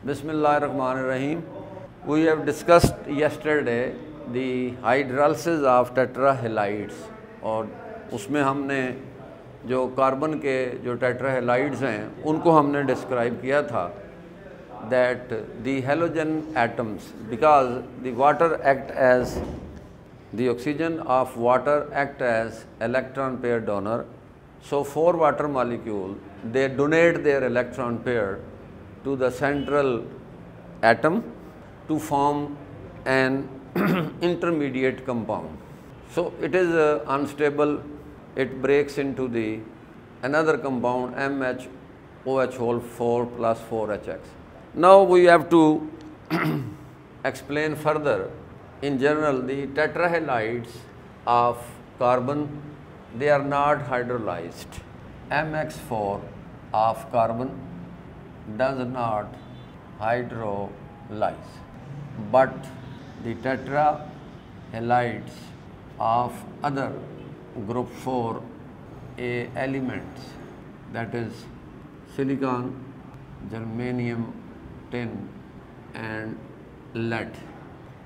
Bismillahirrahmanirrahim. We have discussed yesterday the hydrolysis of tetrahalides और उसमें हमने जो कार्बन के जो टेट्राहेलाइड्स हैं उनको हमने डिस्क्राइब किया था that the halogen atoms, because the water act as the oxygen of water act as electron pair donor, so four water molecules they donate their electron pair to the central atom to form an intermediate compound. So it is unstable, it breaks into the another compound MHOH whole 4 plus 4HX. Now we have to explain further. In general, the tetrahalides of carbon, they are not hydrolyzed. MX4 of carbon does not hydrolyze, but the tetrahalides of other group 4A elements, that is silicon, germanium, tin and lead,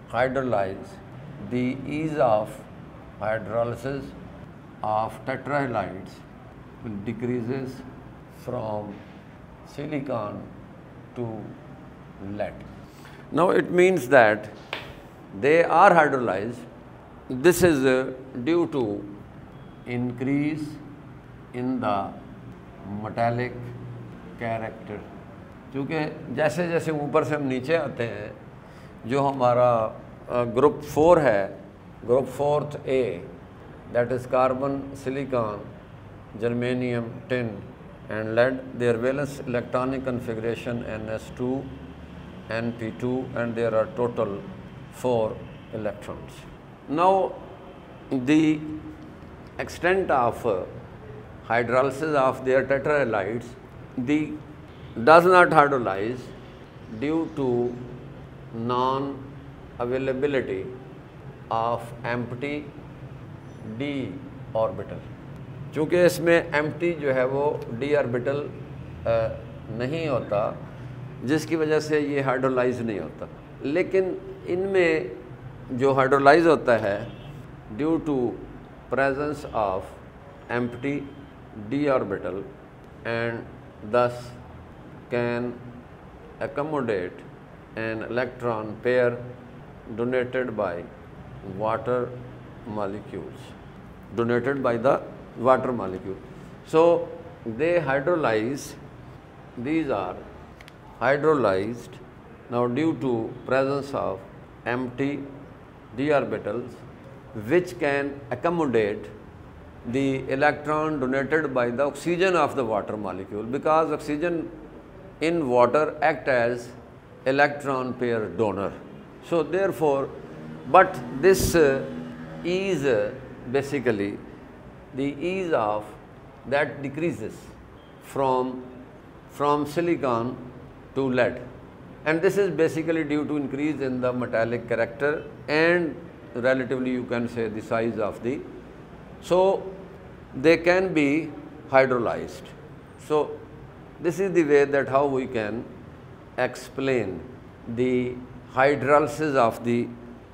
hydrolyze. The ease of hydrolysis of tetrahalides decreases from silicon to lead. Now it means that they are hydrolyzed. This is due to increase in the metallic character. क्योंकि जैसे जैसे ऊपर से हम नीचे आते हैं, जो हमारा ग्रुप 4 है, group 4th A, that is carbon, silicon, germanium, tin and lead, their valence electronic configuration NS2, NP2 and there are total 4 electrons. Now the extent of hydrolysis of their tetrahalides, does not hydrolyze due to non-availability of empty d orbital. चूँकि इसमें empty जो है वो d orbital नहीं होता, जिसकी वजह से ये हाइड्रोलाइज नहीं होता. लेकिन इनमें जो हाइड्रोलाइज होता है due to presence of empty d orbital and thus can accommodate an electron pair donated by water molecules, donated by the water molecule. So they hydrolyze, these are hydrolyzed now due to presence of empty d orbitals which can accommodate the electron donated by the oxygen of the water molecule, because oxygen in water act as electron pair donor. So therefore, but this is basically the ease of that decreases from silicon to lead, and this is basically due to increase in the metallic character and relatively you can say the size of the, so they can be hydrolyzed. So this is the way that how we can explain the hydrolysis of the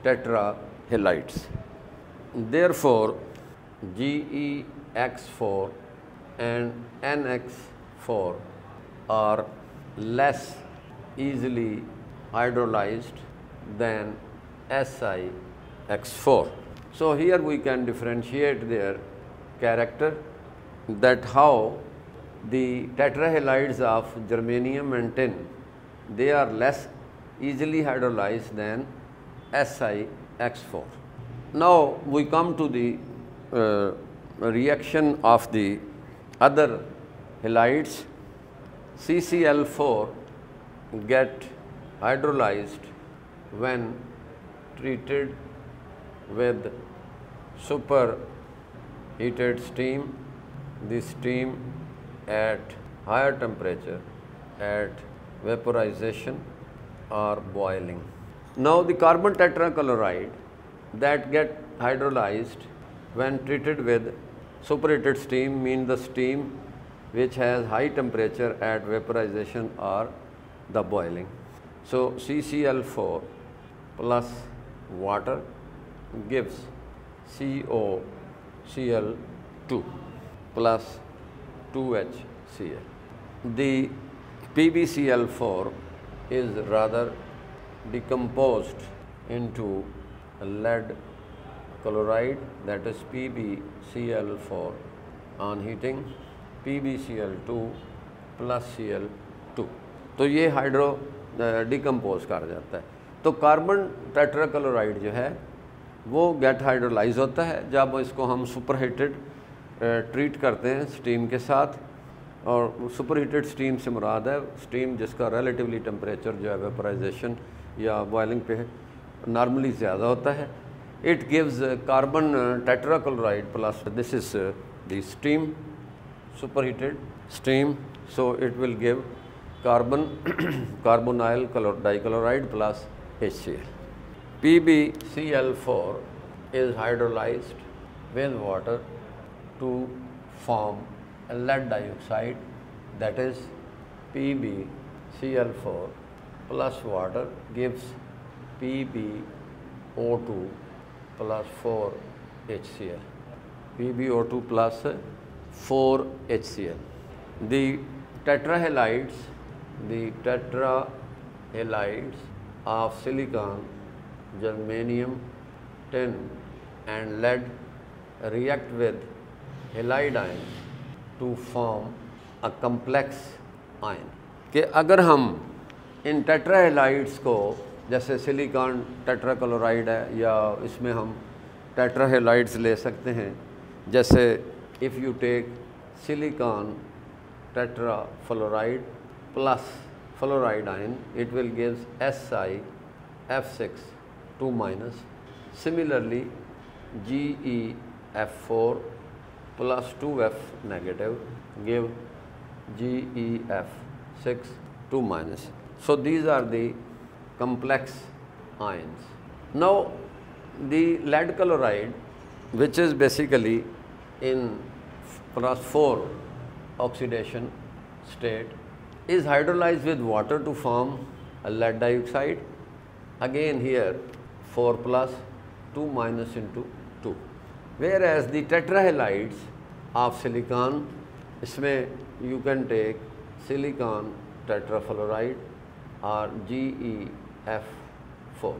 tetrahalides. Therefore, GeX4 and NX4 are less easily hydrolyzed than SiX4. So here we can differentiate their character, that how the tetrahalides of germanium and tin, they are less easily hydrolyzed than SiX4. Now we come to the reaction of the other halides. CCl4 get hydrolyzed when treated with superheated steam. The steam at higher temperature, at vaporization or boiling. Now the carbon tetrachloride that get hydrolyzed when treated with superheated steam, means the steam which has high temperature at vaporization or the boiling. So CCl4 plus water gives COCl2 plus 2HCl. The PbCl4 is rather decomposed into lead chloride, that is PbCl4 on heating, PbCl2 plus Cl2. तो ये hydro decompose कर जाता है। तो carbon tetrachloride जो है वो gate hydrolyse होता है जब इसको हम सुपरहीटेड ट्रीट करते हैं स्टीम के साथ। और सुपरहीटेड स्टीम से मुराद है स्टीम जिसका रिलेटिवली टेम्परेचर जो है वेपराइजेशन या बॉइलिंग पे नॉर्मली ज़्यादा होता है। It gives carbon tetrachloride plus, this is the steam, superheated steam, so it will give carbon carbonyl dichloride plus HCl. PbCl4 is hydrolyzed with water to form a lead dioxide, that is PbCl4 plus water gives PbO2 plus 4HCl. PbO2 plus 4HCl. The tetrahalides of silicon, germanium, tin and lead react with halide ion to form a complex ion. कि अगर हम इन टेट्राहेलाइड्स को, जैसे silicon tetrachloride है या इसमें हम टेट्राहेलाइड्स ले सकते हैं, जैसे if you take silicon tetrafluoride plus fluoride ion, it will gives SiF6 2 minus. Similarly, GeF4 plus 2F negative give GeF6 2 minus. So these are the complex ions. Now the lead chloride, which is basically in plus 4 oxidation state, is hydrolyzed with water to form a lead dioxide. Again here 4 plus 2 minus into 2. Whereas the tetrahalides of silicon, इसमें you can take silicon tetrafluoride or GeF4.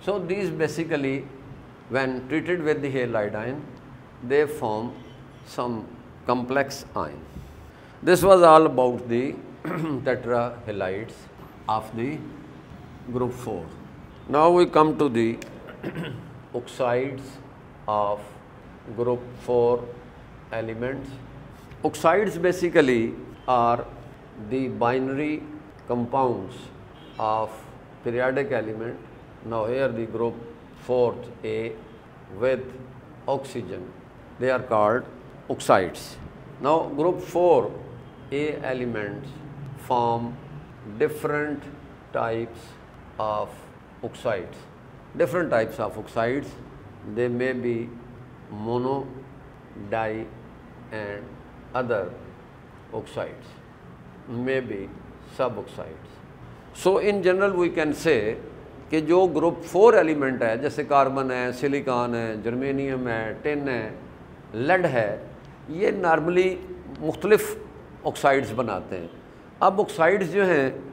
So these basically, when treated with the halide ion, they form some complex ion. This was all about the tetrahalides of the group 4. Now we come to the oxides of group 4 elements. Oxides basically are the binary compounds of periodic element. Now here the group 4th A with oxygen, they are called oxides. Now group 4 A elements form different types of oxides. Different types of oxides, they may be mono, di and other oxides, may be suboxides. So in general we can say कि जो group 4 element है, जैसे carbon है, silicon है, germanium है, tin है, lead है, ये नॉर्मली मुख्तलिफ ऑक्साइड्स बनाते हैं। अब ऑक्साइड्स जो हैं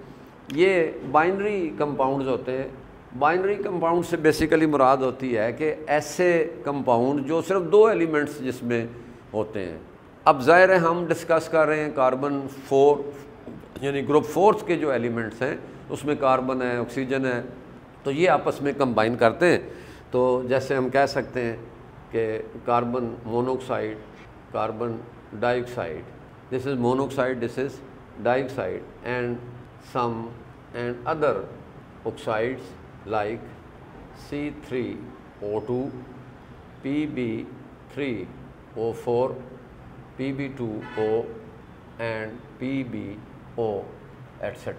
ये बाइनरी कंपाउंड्स होते हैं। बाइनरी कंपाउंड से बेसिकली मुराद होती है कि ऐसे कंपाउंड जो सिर्फ 2 एलिमेंट्स जिसमें होते हैं। अब ज़ाहिर है हम डिस्कस कर रहे हैं कार्बन 4 यानी ग्रुप 4 के जो एलिमेंट्स हैं उसमें कार्बन है, ऑक्सीजन है, तो ये आपस में कंबाइन करते हैं। तो जैसे हम कह सकते हैं कि carbon monoxide, carbon dioxide, this is monoxide, this is dioxide and some and other oxides like C3O2, Pb3O4, Pb2O and PbO, etc.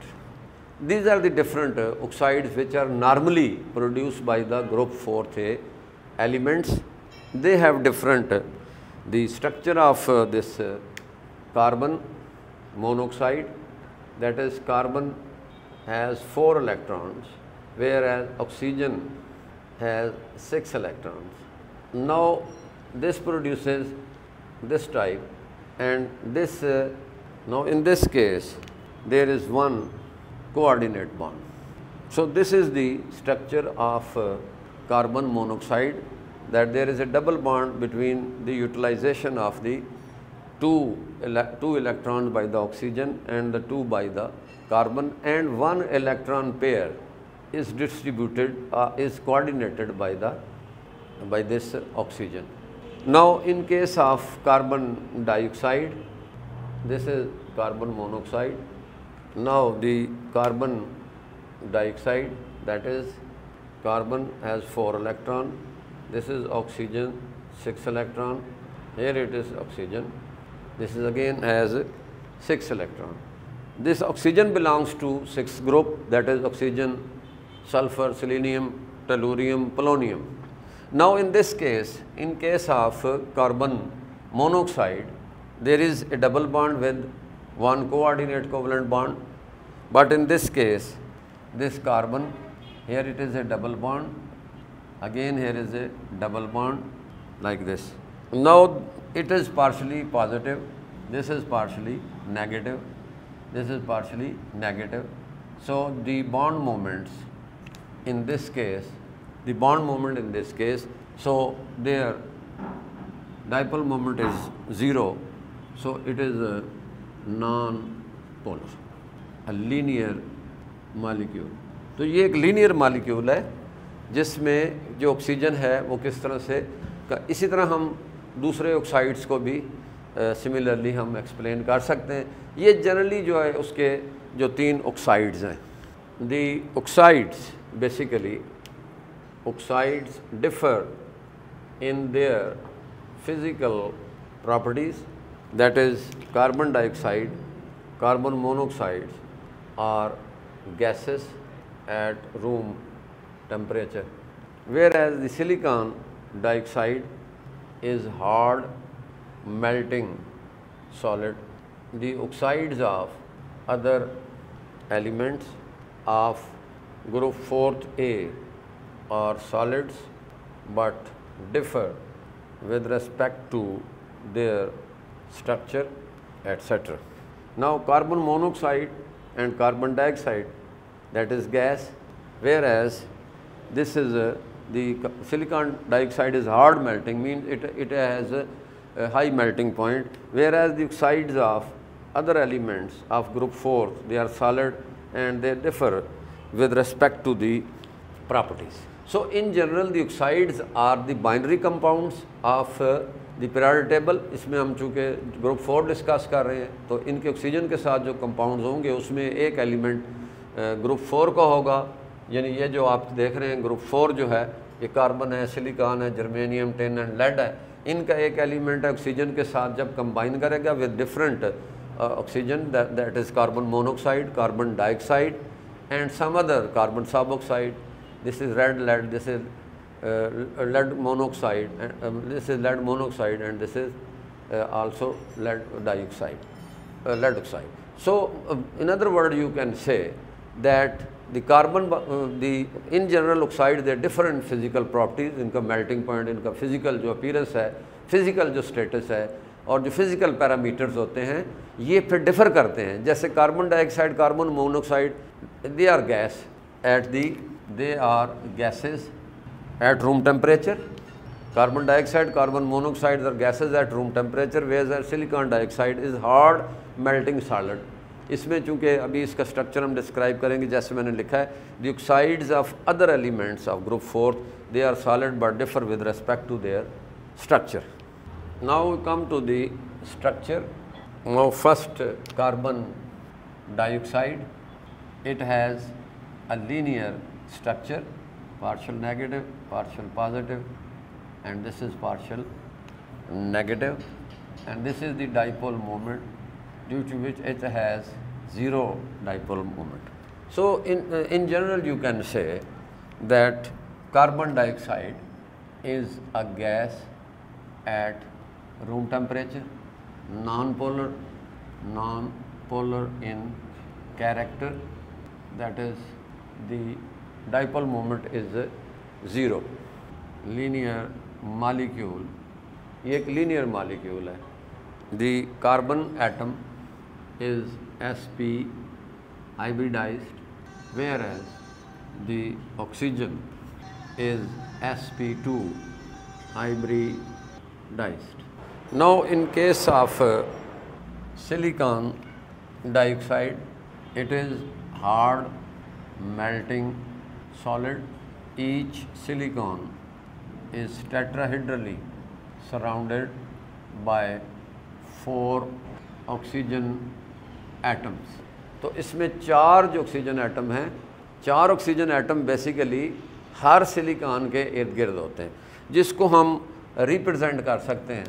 These are the different oxides which are normally produced by the group 4th elements. They have different, the structure of this carbon monoxide, that is carbon has 4 electrons, whereas oxygen has 6 electrons. Now this produces this type, and this now in this case there is one coordinate bond. So this is the structure of carbon monoxide, that there is a double bond between the utilization of the two electrons by the oxygen and the 2 by the carbon, and 1 electron pair is distributed, is coordinated by this oxygen. Now in case of carbon dioxide, this is carbon monoxide. Now the carbon dioxide, that is carbon has 4 electron, this is oxygen 6 electron, here it is oxygen, this is again has 6 electron. This oxygen belongs to 6th group, that is oxygen, sulfur, selenium, tellurium, polonium. Now in this case, in case of carbon monoxide, there is a double bond with 1 coordinate covalent bond, but in this case, this carbon, here it is a double bond, again here is a double bond like this. Now it is partially positive, this is partially negative, this is partially negative. So the bond moments in this case, so their dipole moment is 0, so it is a non-polar, a linear molecule. तो ये एक linear molecule है जिसमें जो oxygen है वो किस तरह से, इसी तरह हम दूसरे ऑक्साइड्स को भी सिमिलरली हम एक्सप्लेन कर सकते हैं. ये जनरली जो है उसके जो 3 ऑक्साइड्स हैं, the oxides basically oxides differ in their physical properties, that is carbon dioxide, carbon monoxide are gases at room temperature, whereas the silicon dioxide is hard melting solid. The oxides of other elements of group 4th A are solids but differ with respect to their structure, etc. Now carbon monoxide and carbon dioxide, that is gas, whereas this is the silicon dioxide is hard melting, means it has a high melting point, whereas the oxides of other elements of group 4, they are solid and they differ with respect to the properties. So in general the oxides are the binary compounds of the periodic table. इसमें हम चूँकि group 4 discuss कर रहे हैं तो इनके oxygen के साथ जो कंपाउंड्स होंगे उसमें एक एलिमेंट ग्रुप 4 का होगा, यानी ये जो आप देख रहे हैं ग्रुप 4 जो है ये कार्बन है, सिलिकॉन है, जर्मेनियम, टिन एंड लेड है, इनका एक एलिमेंट है ऑक्सीजन के साथ जब कंबाइन करेगा with different oxygen, that is carbon monoxide, carbon dioxide and some other carbon sub oxide. This is red lead, this is lead monoxide, this is lead monoxide, and this is also lead dioxide, lead oxide. So in other words you can say that the carbon in general oxide they are different physical properties, इनका melting point, इनका physical जो appearance है, physical जो status है और जो physical parameters होते हैं ये फिर differ करते हैं. जैसे carbon dioxide, carbon monoxide, they are gas at the, they are gases at room temperature. Carbon dioxide, carbon monoxide are gases at room temperature, whereas silicon dioxide is hard melting solid. इसमें चूँकि अभी इसका structure हम describe करेंगे जैसे मैंने लिखा है, the oxides of other elements of group 4 they are solid but differ with respect to their structure. Now we come to the structure. Now first carbon dioxide, it has a linear structure, partial negative, partial positive, and this is partial negative, and this is the dipole moment due to which it has 0 dipole moment. So in general you can say that carbon dioxide is a gas at room temperature, non-polar in character, that is the dipole moment is 0. Linear molecule, ये एक linear molecule है. The carbon atom is sp hybridized, whereas the oxygen is sp2 hybridized. Now in case of silicon dioxide, it is hard melting solid. Each silicon is tetrahedrally surrounded by 4 oxygen atoms. तो इसमें 4 जो oxygen atom हैं, 4 oxygen atom basically हर silicon के इर्द गिर्द होते हैं, जिसको हम रिप्रेजेंट कर सकते हैं.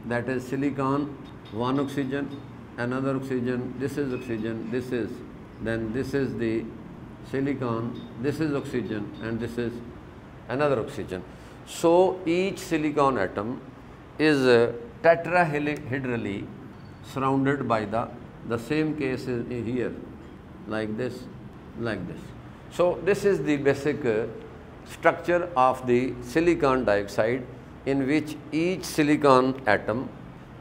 That is silicon 1 oxygen, another oxygen, this is oxygen, this is, then this is the silicon, this is oxygen, and this is another oxygen. So each silicon atom is tetrahedrally surrounded by the same case is here, like this, like this. So this is the basic structure of the silicon dioxide, in which each silicon atom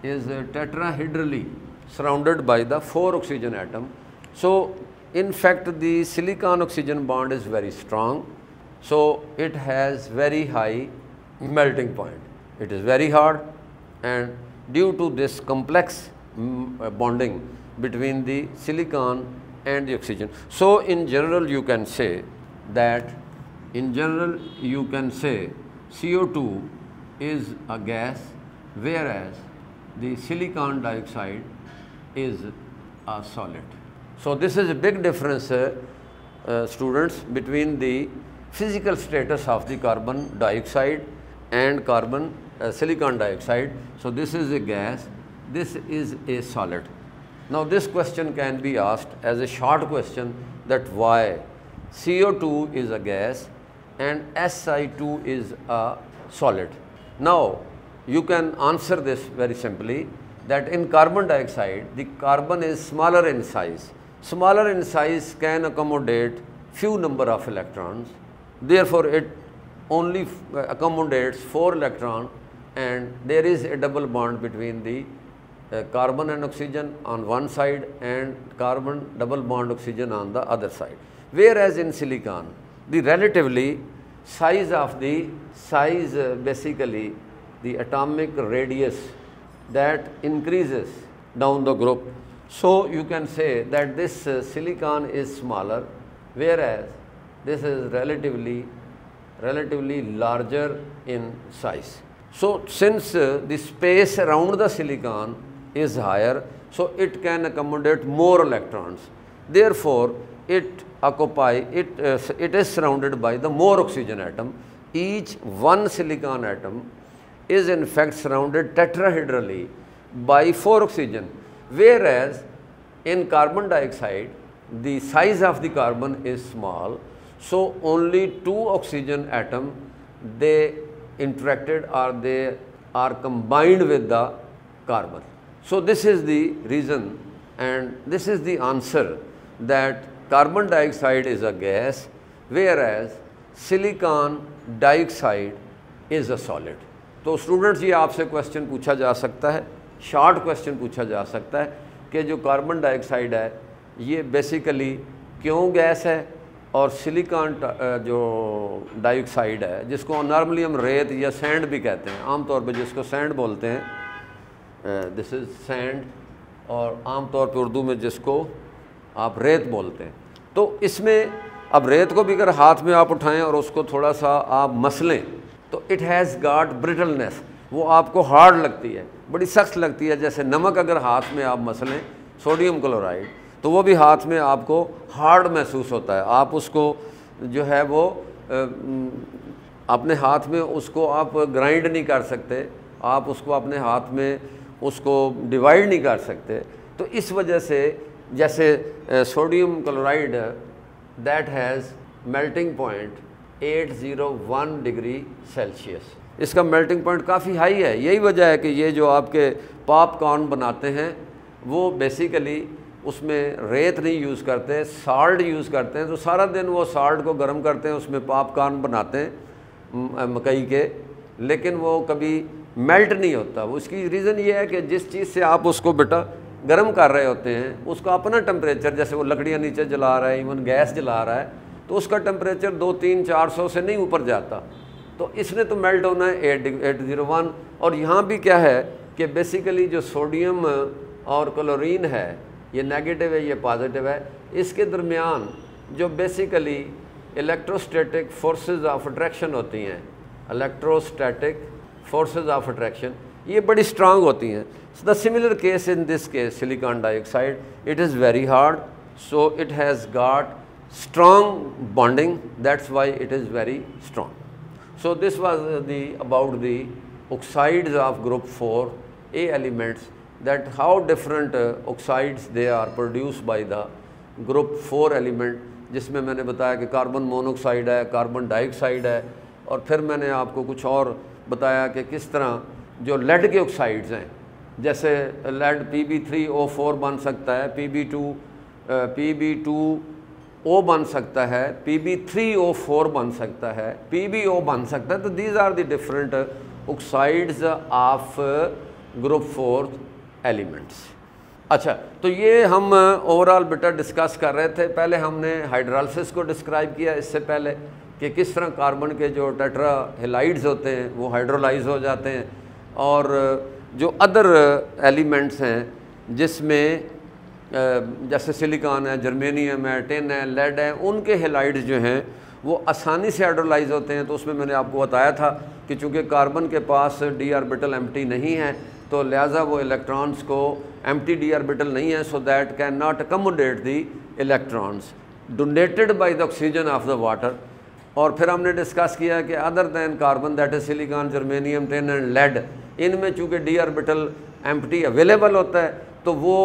is tetrahedrally surrounded by the 4 oxygen atom. So in fact the silicon oxygen bond is very strong, so it has very high melting point. It is very hard, and due to this complex bonding between the silicon and the oxygen. So in general you can say that, in general you can say CO2 is a gas, whereas the silicon dioxide is a solid. So this is a big difference, students, between the physical status of the carbon dioxide and silicon dioxide. So this is a gas, this is a solid. Now this question can be asked as a short question, that why CO2 is a gas and Si2 is a solid. Now you can answer this very simply, that in carbon dioxide the carbon is smaller in size. Smaller in size can accommodate few number of electrons, therefore it only accommodates 4 electrons, and there is a double bond between the carbon and oxygen on one side and carbon double bond oxygen on the other side. Whereas in silicon the relatively basically the atomic radius that increases down the group. So you can say that this silicon is smaller, whereas this is relatively larger in size. So since the space around the silicon is higher, so it can accommodate more electrons. Therefore it is surrounded by the more oxygen atom. Each one silicon atom is in fact surrounded tetrahedrally by 4 oxygen, whereas in carbon dioxide the size of the carbon is small, so only 2 oxygen atom they interacted, or they are combined with the carbon. So this is the reason, and this is the answer, that carbon dioxide is a gas, whereas silicon dioxide is a solid. तो students ये आपसे question पूछा जा सकता है, short question पूछा जा सकता है कि जो कार्बन डाइऑक्साइड है ये बेसिकली क्यों गैस है, और सिलिकॉन जो डाइऑक्साइड है जिसको नॉर्मली हम रेत या सैंड भी कहते हैं, आमतौर पे जिसको सैंड बोलते हैं, दिस इज़ सैंड, और आमतौर पे उर्दू में जिसको आप रेत बोलते हैं. तो इसमें अब रेत को भी अगर हाथ में आप उठाएं और उसको थोड़ा सा आप मसलें तो इट हैज़ गॉट ब्रिटलनेस, वो आपको हार्ड लगती है, बड़ी सख्त लगती है. जैसे नमक अगर हाथ में आप मसलें, सोडियम क्लोराइड, तो वो भी हाथ में आपको हार्ड महसूस होता है. आप उसको जो है वो अपने हाथ में उसको आप ग्राइंड नहीं कर सकते, आप उसको अपने हाथ में उसको डिवाइड नहीं कर सकते. तो इस वजह से जैसे sodium chloride that has melting point 801 degree Celsius, इसका मेल्टिंग पॉइंट काफ़ी हाई है. यही वजह है कि ये जो आपके पॉपकॉर्न बनाते हैं वो बेसिकली उसमें रेत नहीं यूज़ करते, साल्ट यूज़ करते हैं। तो सारा दिन वो साल्ट को गर्म करते हैं, उसमें पॉपकॉर्न बनाते हैं मकई के, लेकिन वो कभी मेल्ट नहीं होता। उसकी रीज़न ये है कि जिस चीज़ से आप उसको बेटा गर्म कर रहे होते हैं उसका अपना टेम्परेचर, जैसे वो लकड़ियाँ नीचे जला रहा है, इवन गैस जला रहा है, तो उसका टेम्परेचर 200-300-400 से नहीं ऊपर जाता। तो इसने तो मेल्ट होना है 801। और यहाँ भी क्या है कि बेसिकली जो सोडियम और क्लोरीन है, ये नेगेटिव है, ये पॉजिटिव है, इसके दरमियान जो basically electrostatic forces of attraction होती हैं, इलेक्ट्रोस्टैटिक फोर्सेस ऑफ अट्रैक्शन, ये बड़ी स्ट्रांग होती हैं। The similar case in this case silicon dioxide, it is very hard, so it has got strong bonding, that's why it is very strong. So this was about the oxides of group 4A elements, that how different oxides they are produced by the group 4 element, जिसमें मैंने बताया कि carbon monoxide है, carbon dioxide है, और फिर मैंने आपको कुछ और बताया कि किस तरह जो लेड के ऑक्साइड्स हैं, जैसे लेड Pb3O4 बन सकता है, Pb2O बन सकता है, Pb3O4 बन सकता है, PbO बन सकता है। तो these are the different oxides of group 4 elements. अच्छा, तो ये हम ओवरऑल बेटा डिस्कस कर रहे थे। पहले हमने हाइड्रोलिसिस को डिस्क्राइब किया, इससे पहले कि किस तरह कार्बन के जो टेट्रा हेलाइड्स होते हैं वो हाइड्रोलाइज हो जाते हैं, और जो अदर एलिमेंट्स हैं जिसमें जैसे सिलिकॉन है, जर्मेनियम है, टिन है, लेड है, उनके हेलाइड्स जो हैं वो आसानी से हाइड्रोलाइज होते हैं। तो उसमें मैंने आपको बताया था कि चूँकि कार्बन के पास डी ऑर्बिटल एम्प्टी नहीं है, तो लिहाजा वो इलेक्ट्रॉन्स को एम्प्टी डी ऑर्बिटल नहीं है, so that can not accommodate the electrons donated by the oxygen of the water. और फिर हमने डिस्कस किया कि other than carbon, that is silicon, germanium, tin and lead, इनमें चूँकि डी ऑर्बिटल एम्प्टी अवेलेबल होता है, तो वो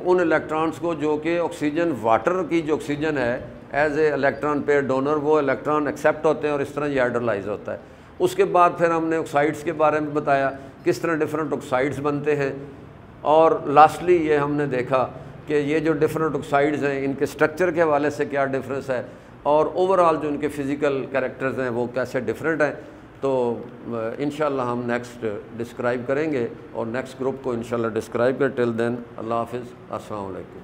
उन इलेक्ट्रॉन्स को जो कि ऑक्सीजन, वाटर की जो ऑक्सीजन है as a electron pair donor, वो इलेक्ट्रॉन एक्सेप्ट होते हैं और इस तरह ये हाइड्रोलाइज होता है। उसके बाद फिर हमने ऑक्साइड्स के बारे में बताया, किस तरह डिफरेंट ऑक्साइड्स बनते हैं, और लास्टली ये हमने देखा कि ये जो डिफरेंट ऑक्साइड्स हैं इनके स्ट्रक्चर के हवाले से क्या डिफरेंस है, और ओवरऑल जो इनके फ़िज़िकल कैरेक्टर्स हैं वो कैसे डिफरेंट हैं। तो इंशाल्लाह हम नेक्स्ट डिस्क्राइब करेंगे और नेक्स्ट ग्रुप को इंशाल्लाह डिस्क्राइब करें। टिल देन अल्लाह हाफ़िज़, अस्सलाम वालेकुम।